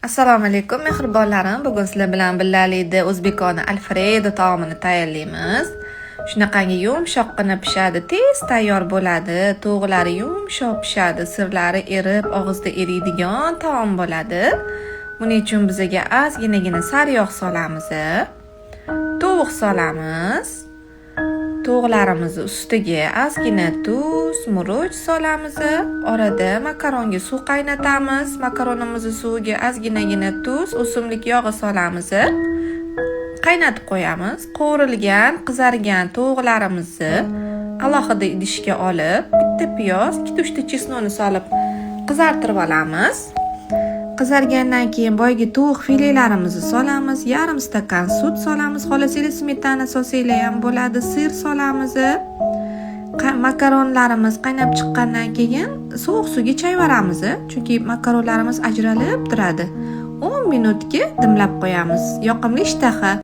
Assalomu alaykum mehribonlarim. Bugun sizlar bilan birgalikda o'zbekona alfredo taomini tayyorlaymiz. Shunaqangi yumshoqqina pishadi, tez tayyor bo'ladi. To'g'lari yumshoq pishadi, sirlari erib, og'izda eriydigan taom bo'ladi. Buning uchun bizga ozginagina sariyog' solamiz. Tovuq solamiz. Tovuqlarimiz ustiga ozgina tuz, murch solamiz. Orada makaronga suv qaynatamiz. Makaronimizni suviga ozginagina tuz, o'simlik yog'i solamiz. Qaynatib qo'yamiz. Qovurilgan, qizargan tovuqlarimizni alohida idishga olib, bitta piyoz, 2-3 ta chesnoni solib qizartirib olamiz. Qizargandan keyin boyagi tovuq filelarimizni solamiz. Yarim stakan sut solamiz. Xohlasangiz smetana solsanglar ham bo'ladi. Sir solamiz. Makaronlarimiz qaynab chiqqandan keyin sovuq suvga chayvoramiz, chunki makaronlarimiz ajralib turadi. 10 minutga dimlab qo'yamiz. Yoqimli ishtaha.